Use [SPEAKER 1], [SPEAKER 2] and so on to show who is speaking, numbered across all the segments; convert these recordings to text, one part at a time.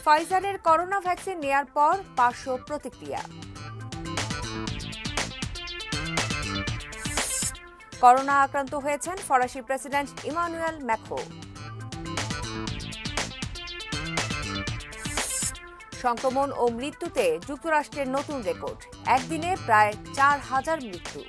[SPEAKER 1] ফাইজারের corona vaccine নেয়ার পর পার্শ্ব প্রতিক্রিয়া। করোনা আক্রান্ত হয়েছেন ফরাসি প্রেসিডেন্ট ইমানুয়েল ম্যাক্রো। সংক্রমণ ও মৃত্যুতে যুক্তরাষ্ট্রের নতুন রেকর্ড, একদিনে প্রায় ৪,০০০ মৃত্যু।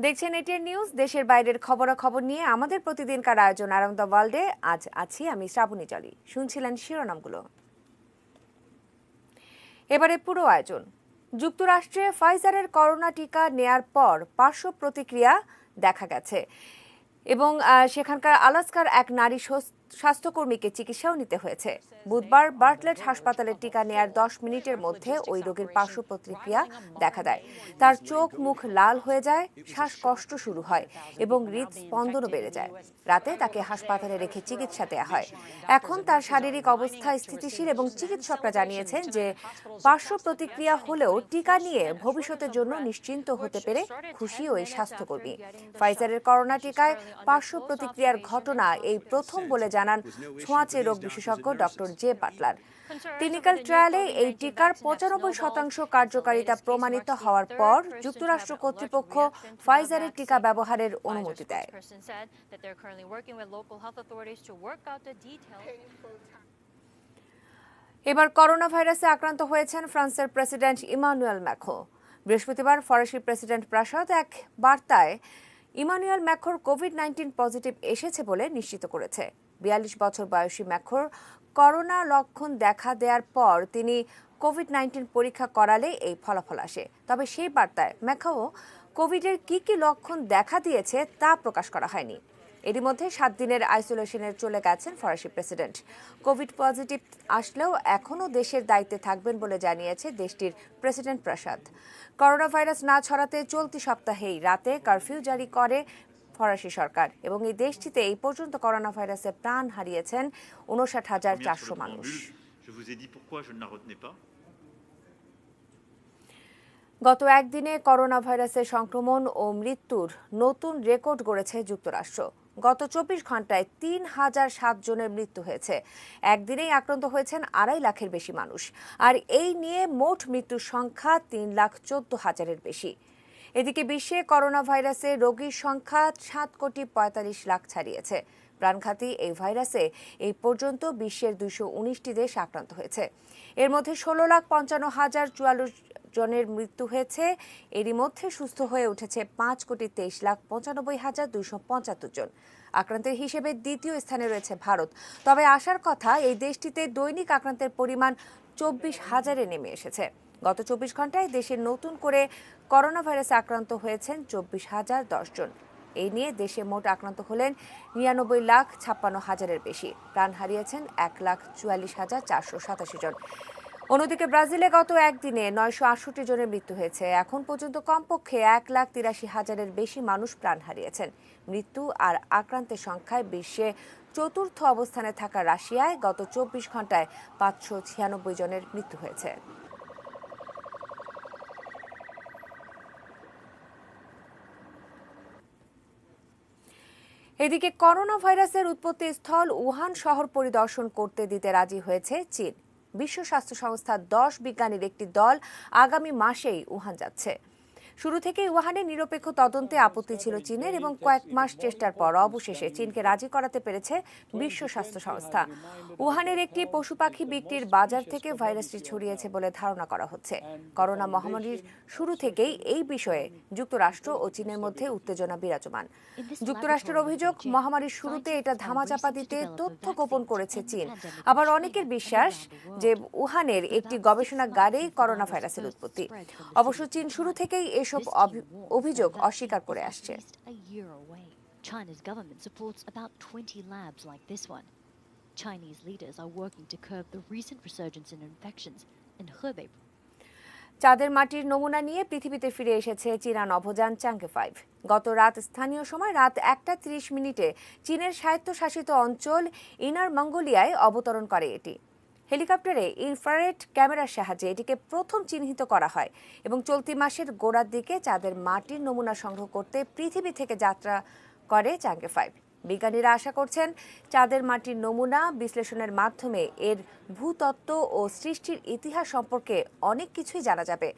[SPEAKER 1] দেখছেন এটিএন নিউজ। দেশের বাইরের খবরাখবর নিয়ে আমাদের প্রতিদিনকার আয়োজন অ্যারাউন্ড দ্য ওয়ার্ল্ডে আজ আছি আমি শ্রাবণী জলি। শুনছিলেন শিরোনামগুলো, এবারে পুরো আয়োজন। যুক্তরাষ্ট্রে ফাইজারের করোনা টিকা নেয়ার পর পার্শ্ব প্রতিক্রিয়া দেখা গেছে এবং সেখানকার আলাস্কার এক নারী স্বাস্থ্যকর্মীকে চিকিৎসাও নিতে হয়েছে। বুধবার বার্টলেট হাসপাতালের টিকা নেয়ার 10 মিনিটের মধ্যে ওই রোগীর পার্শ্ব প্রতিক্রিয়া দেখা দেয়। তার চোখ মুখ লাল হয়ে যায়, শ্বাসকষ্ট শুরু হয় এবং হৃদস্পন্দনও বেড়ে যায়। রাতে তাকে হাসপাতালে রেখে চিকিৎসা দেওয়া হয়। এখন তার শারীরিক অবস্থা স্থিতিশীল এবং চিকিৎসকরা জানিয়েছেন যে পার্শ্ব প্রতিক্রিয়া হলেও টিকা নিয়ে ভবিষ্যতের জন্য নিশ্চিন্ত হতে পেরে খুশি ওই স্বাস্থ্যকর্মী। ফাইজারের করোনা টিকায় পার্শ্ব প্রতিক্রিয়ার ঘটনা এই প্রথম বলে জানান ছোঁয়াচে রোগ বিশেষজ্ঞ ডক্টর জে বাটলার। ক্লিনিক্যাল ট্রায়ালে এই টিকার ৯৫% কার্যকারিতা প্রমাণিত হওয়ার পর যুক্তরাষ্ট্র কর্তৃপক্ষ ফাইজারের টিকা ব্যবহারের অনুমতি দেয়। এবার করোনা ভাইরাসে আক্রান্ত হয়েছেন ফ্রান্সের প্রেসিডেন্ট ইমানুয়েল ম্যাক্রো। বৃহস্পতিবার ফরাসি প্রেসিডেন্ট প্রাসাদ এক বার্তায় ইমানুয়েল ম্যাক্রোর কোভিড-19 পজিটিভ এসেছে বলে নিশ্চিত করেছে। ৪২ বছর বয়সী ম্যাক্রোর করোনা লক্ষণ দেখা দেওয়ার পর তিনি কোভিড-19 পরীক্ষা করালে এই ফলাফল আসে। তবে সেই বার্তায় ম্যাক্রো কোভিডের কি কি লক্ষণ দেখা দিয়েছে তা প্রকাশ করা হয়নি। এরই মধ্যে ৭ দিনের আইসোলেশনে চলে গেছেন ফরাসি প্রেসিডেন্ট। কোভিড পজিটিভ আসলেও এখনও দেশের দায়িত্বে থাকবেন বলে জানিয়েছে দেশটির প্রেসিডেন্ট প্রাসাদ। করোনা ভাইরাস না ছড়াতে চলতি সপ্তাহেই রাতে কারফিউ জারি করে ফরাসি সরকার এবং এই দেশটিতে এই পর্যন্ত করোনা ভাইরাসে প্রাণ হারিয়েছেন ৫৯,৪০০ মানুষ। গত একদিনে করোনা ভাইরাসের সংক্রমণ ও মৃত্যুর নতুন রেকর্ড গড়েছে যুক্তরাষ্ট্র। গত ২৪ ঘন্টায় ৩,০০৭ জনের মৃত্যু হয়েছে। একদিনেই আক্রান্ত হয়েছেন ২.৫ লাখের বেশি মানুষ। আর এই নিয়ে মোট মৃত্যুর সংখ্যা ৩,১৪,০০০-এর বেশি। এদিকে বিশ্বে করোনা ভাইরাসে রোগীর সংখ্যা ৭,৪৫,০০,০০০ ছাড়িয়েছে। প্রাণঘাতী এই ভাইরাসে এই পর্যন্ত বিশ্বের ২১৯টি দেশ আক্রান্ত হয়েছে। এর মধ্যে ১৬,৫৫,০৪৪ জনের মৃত্যু হয়েছে। এরই মধ্যে সুস্থ হয়ে উঠেছে ৫,২৩,৯৫,২৭৫ জন। আক্রান্তের হিসেবে দ্বিতীয় স্থানে রয়েছে ভারত। তবে আসার কথা এই দেশটিতে দৈনিক আক্রান্তের পরিমাণ ২৪,০০০-এ নেমে এসেছে। গত ২৪ ঘন্টায় দেশে নতুন করে করোনা ভাইরাসে আক্রান্ত হয়েছেন ২৪,০১০ জন। এই নিয়ে দেশে মোট আক্রান্ত হলেন ৯৯,৫৬,০০০-এর বেশি। প্রাণ হারিয়েছেন ১,৪৪,৪৮৭ জন। অন্যদিকে ব্রাজিলে গত একদিনে ৯৬৮ জনের মৃত্যু হয়েছে। এখন পর্যন্ত কমপক্ষে ১,৮৩,০০০-এর বেশি মানুষ প্রাণ হারিয়েছেন। মৃত্যু আর আক্রান্তের সংখ্যায় বিশ্বে চতুর্থ অবস্থানে থাকা রাশিয়ায় গত ২৪ ঘন্টায় ৫৯৬ জনের মৃত্যু হয়েছে। এদিকে করোনা ভাইরাসের উৎপত্তি স্থল উহান শহর পরিদর্শন করতে দিতে রাজি হয়েছে চীন। বিশ্ব স্বাস্থ্য সংস্থার ১০ বিজ্ঞানীর একটি দল আগামী মাসেই উহান যাচ্ছে। শুরু থেকেই উহানে নিরপেক্ষ তদন্তে আপত্তি ছিল চীনের এবং কয়েক মাস চেষ্টার পর অবশেষে চীনকে রাজি করাতে পেরেছে বিশ্ব স্বাস্থ্য সংস্থা। উহানের একটি পশু পাখি বিক্রির বাজার থেকে ভাইরাসটি ছড়িয়েছে বলে ধারণা করা হচ্ছে। করোনা মহামারীর শুরু থেকেই এই বিষয়ে যুক্তরাষ্ট্র ও চীনের মধ্যে উত্তেজনা বিরাজমান। যুক্তরাষ্ট্রের অভিযোগ, মহামারীর শুরুতে এটা ধামাচাপা দিতে তথ্য গোপন করেছে চীন। আবার অনেকের বিশ্বাস যে উহানের একটি গবেষণাগারেই করোনা ভাইরাসের উৎপত্তি। অবশ্য চীন শুরু থেকেই এসব অভিযোগ অস্বীকার করে আসছে।
[SPEAKER 2] China's government supports about 20 labs like this one. Chinese leaders are working to curb the recent resurgence in infections in Hebei.
[SPEAKER 1] চাঁদের মাটির নমুনা নিয়ে পৃথিবীতে ফিরে এসেছে চীনা নভোযান চাংকে 5। গত রাত স্থানীয় সময় রাত ১টা ৩০ মিনিটে চীনের স্বায়ত্তশাসিত অঞ্চল ইনার মঙ্গোলিয়ায় অবতরণ করে এটি। হেলিকপ্টারে ইনফ্রারেড ক্যামেরার সাহায্যে এটিকে প্রথম চিহ্নিত করা হয় এবং চলতি মাসের গোড়ার দিকে চাঁদের মাটির নমুনা সংগ্রহ করতে পৃথিবী থেকে যাত্রা করে চ্যাঙ্গে 5। বিজ্ঞানীরা আশা করছেন চাঁদের মাটির নমুনা বিশ্লেষণের মাধ্যমে এর ভূতত্ত্ব ও সৃষ্টির ইতিহাস সম্পর্কে অনেক কিছুই জানা যাবে।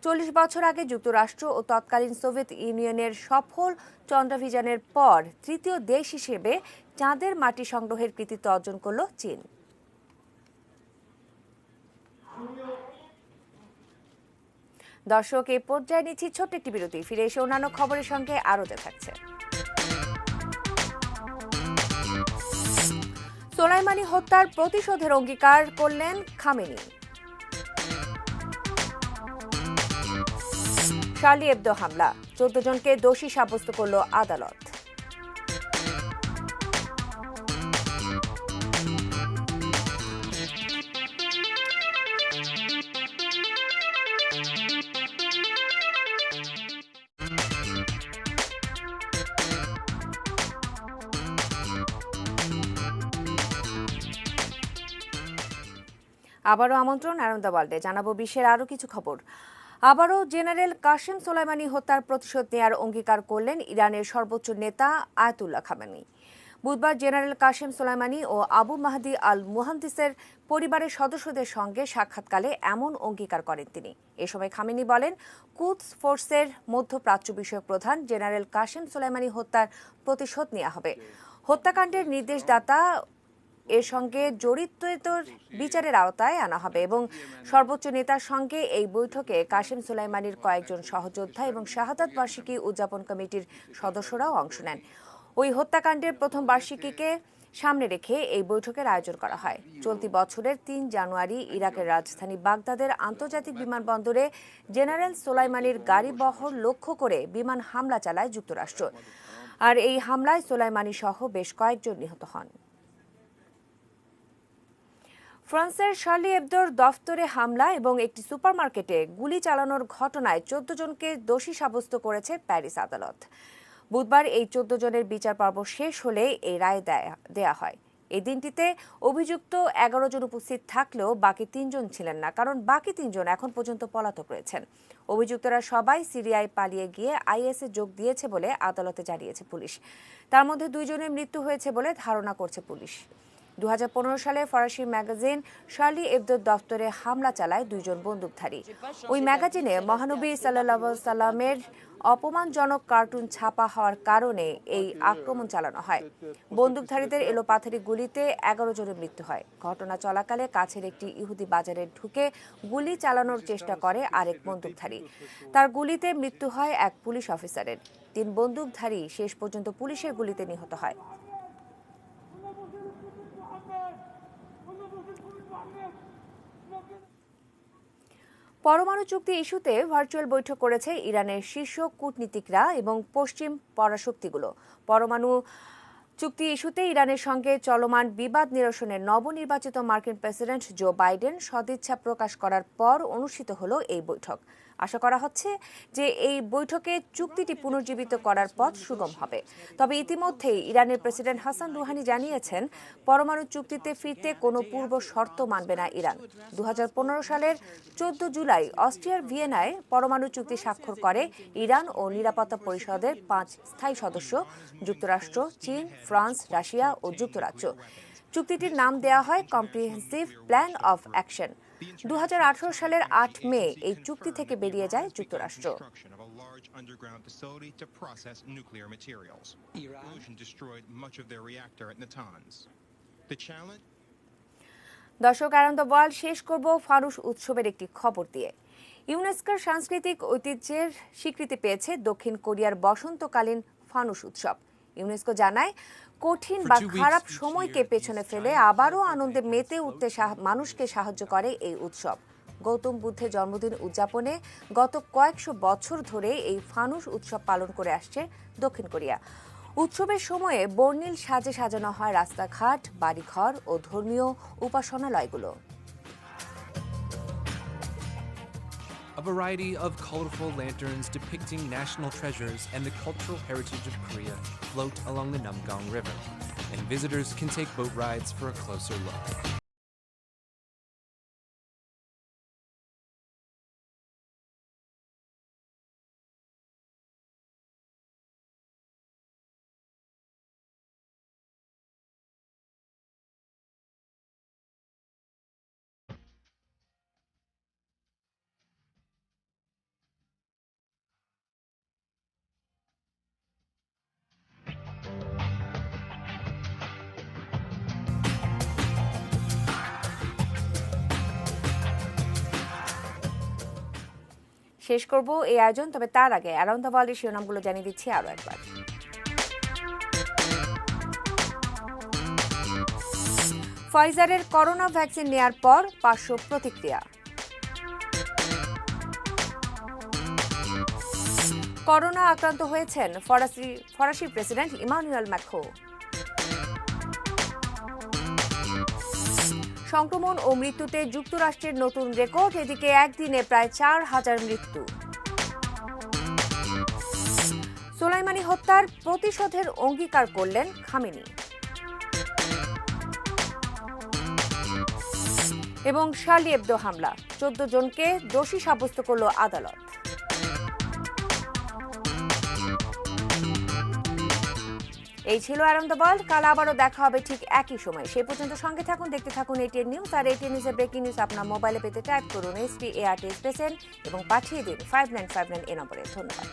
[SPEAKER 1] 40 বছর আগে যুক্তরাষ্ট্র ও তৎকালীন সোভিয়েত ইউনিয়নের সফল চন্দ্রাভিযানের পর তৃতীয় দেশ হিসেবে চাঁদের মাটি সংগ্রহের কৃতিত্ব অর্জন করল চীন। দর্শক, এই পর্যায়ে নিচ্ছি ছোট্ট একটি বিরতি। ফিরে এসে অন্যান্য খবরের সঙ্গে আরও থাকছে। সোলাইমানি হত্যার প্রতিশোধের অঙ্গীকার করলেন খামেনি। শার্লি এবদো হামলা, 14 জনকে দোষী সাব্যস্ত করল আদালত। আবারও আমন্ত্রণ অ্যারাউন্ড দ্য ওয়ার্ল্ডে, জানাবো বিশ্বের আরও কিছু খবর। আবারও জেনারেল কাসেম সোলাইমানি হত্যার প্রতিশোধ নেয়ার অঙ্গীকার করলেন ইরানের সর্বোচ্চ নেতা আয়াতুল্লাহ খামেনি। বুধবার জেনারেল কাসেম সোলাইমানি ও আবু মাহদি আল মুহান্দিসের পরিবারের সদস্যদের সঙ্গে সাক্ষাৎকালে এমন অঙ্গীকার করেন তিনি। এ সময় খামেনি বলেন, কুদস ফোর্সের মধ্যপ্রাচ্য বিষয়ক প্রধান জেনারেল কাসেম সোলাইমানি হত্যার প্রতিশোধ নেওয়া হবে। হত্যাকাণ্ডের নির্দেশদাতা এর সঙ্গে জড়িতদের বিচারের আওতায় আনা হবে এবং সর্বোচ্চ নেতার সঙ্গে এই বৈঠকে কাসেম সোলাইমানির কয়েকজন সহযোদ্ধা এবং শাহাদাত বার্ষিকী উদযাপন কমিটির সদস্যরাও অংশ নেন। ওই হত্যাকাণ্ডের প্রথম বার্ষিকীকে সামনে রেখে এই বৈঠকের আয়োজন করা হয়। চলতি বছরের 3 জানুয়ারি ইরাকের রাজধানী বাগদাদের আন্তর্জাতিক বিমানবন্দরে জেনারেল সোলাইমানির গাড়িবহর লক্ষ্য করে বিমান হামলা চালায় যুক্তরাষ্ট্র। আর এই হামলায় সোলাইমানি সহ বেশ কয়েকজন নিহত হন। ফ্রান্সের শার্লি এবদোর দফতরে হামলা এবং একটি সুপারমার্কেটে গুলি চালানোর ঘটনায় 14 জনকে দোষী সাব্যস্ত করেছে প্যারিস আদালত। বুধবার এই 14 জনের বিচার পর্ব শেষ হলে এই রায় দেয়া হয়। এই দিনটিতে অভিযুক্ত 11 জন উপস্থিত থাকলেও বাকি 3 জন ছিলেন না, কারণ বাকি 3 জন এখন পর্যন্ত পলাতক রয়েছেন। অভিযুক্তরা সবাই সিরিয়ায় পালিয়ে গিয়ে আইএসে যোগ দিয়েছে বলে আদালতে জানিয়েছে পুলিশ। তার মধ্যে 2 জনের মৃত্যু হয়েছে বলে ধারণা করছে পুলিশ। 2015 সালে ফরাসি ম্যাগাজিন শার্লি এবদোর দফতরে হামলা চালায় 2 জন বন্দুকধারী। ওই ম্যাগাজিনে মহানবী সাল্লাল্লাহু আলাইহি সাল্লামের অপমানজনক কার্টুন ছাপা হওয়ার কারণে এই আক্রমণ চালানো হয়। বন্দুকধারীদের এলোপাথারি গুলিতে 11 জনের মৃত্যু হয়। ঘটনা চলাকালে কাছের একটি ইহুদি বাজারে ঢুকে গুলি চালানোর চেষ্টা করে আরেক বন্দুকধারী। তার গুলিতে মৃত্যু হয় এক পুলিশ অফিসারের। 3 বন্দুকধারী শেষ পর্যন্ত পুলিশের গুলিতে নিহত হয়। পরমাণু চুক্তি ইস্যুতে ভার্চুয়াল বৈঠক করেছে ইরানের শীর্ষ কূটনীতিকরা এবং পশ্চিম পরাশক্তিগুলো। পরমাণু চুক্তি ইস্যুতে ইরানের সঙ্গে চলমান বিবাদ নিরসনে নবনির্বাচিত মার্কিন প্রেসিডেন্ট জো বাইডেন সদিচ্ছা প্রকাশ করার পর অনুষ্ঠিত হলো এই বৈঠক। আশা করা হচ্ছে যে এই বৈঠকে চুক্তিটি পুনর্জীবিত করার পথ সুগম হবে। তবে ইতিমধ্যেই ইরানের প্রেসিডেন্ট হাসান রুহানি জানিয়েছেন, পরমাণু চুক্তিতে ফিরতে কোনো পূর্ব শর্ত মানবে না ইরান। 2015 সালের 14 জুলাই অস্ট্রিয়ার ভিয়েনায় পরমাণু চুক্তি স্বাক্ষর করে ইরান ও নিরাপত্তা পরিষদের 5 স্থায়ী সদস্য যুক্তরাষ্ট্র, চীন, ফ্রান্স, রাশিয়া ও যুক্তরাজ্য। চুক্তিটির নাম দেওয়া হয় কম্প্রিহেন্সিভ প্ল্যান অফ অ্যাকশন। 2018 সালের 8 মে এই চুক্তি থেকে বেরিয়ে যায় যুক্তরাষ্ট্র। দর্শক, অ্যারাউন্ড দ্য ওয়ার্ল্ড শেষ করব ফানুস উৎসবের একটি খবর দিয়ে। ইউনেস্কোর সাংস্কৃতিক ঐতিহ্যের স্বীকৃতি পেয়েছে দক্ষিণ কোরিয়ার বসন্তকালীন ফানুস উৎসব। ইউনেস্কো জানায়, কঠিন বা খারাপ সময়কে পেছনে ফেলে আবারও আনন্দে মেতে উঠতে মানুষকে সাহায্য করে এই উৎসব। গৌতম বুদ্ধের জন্মদিন উদযাপনে গত কয়েকশো বছর ধরে এই ফানুস উৎসব পালন করে আসছে দক্ষিণ কোরিয়া। উৎসবের সময়ে বর্ণিল সাজে সাজানো হয় রাস্তাঘাট, বাড়িঘর ও ধর্মীয় উপাসনালয়গুলো।
[SPEAKER 3] A variety of colorful lanterns depicting national treasures and the cultural heritage of Korea float along the Namgang River, and visitors can take boat rides for a closer look.
[SPEAKER 1] শেষ করব এই আয়োজন, তবে তার আগে অ্যারাউন্ড দ্য ওয়ার্ল্ডের শিরোনামগুলো জানিয়ে দিচ্ছি আরও একবার। ফাইজারের করোনা ভ্যাকসিন নেয়ার পর পার্শ্ব প্রতিক্রিয়া। করোনা আক্রান্ত হয়েছেন ফরাসি প্রেসিডেন্ট ইমানুয়েল ম্যাক্রো। সংক্রমণ ও মৃত্যুতে যুক্তরাষ্ট্রের নতুন রেকর্ড, এদিকে একদিনে প্রায় 4,000 মৃত্যু। সোলাইমানি হত্যার প্রতিশোধের অঙ্গীকার করলেন খামেনি। এবং শার্লি এবদো হামলা, 14 জনকে দোষী সাব্যস্ত করল আদালত। এই ছিল অ্যারাউন্ড দ্য ওয়ার্ল্ড। কাল আবারও দেখা হবে ঠিক একই সময়। সেই পর্যন্ত সঙ্গে থাকুন, দেখতে থাকুন এটিএন নিউজ। আর এটিএন নিউজের ব্রেকিং নিউজ আপনার মোবাইলে পেতে টাইপ করুন START স্পেশাল এবং পাঠিয়ে দিন 5959 নম্বরে। ধন্যবাদ।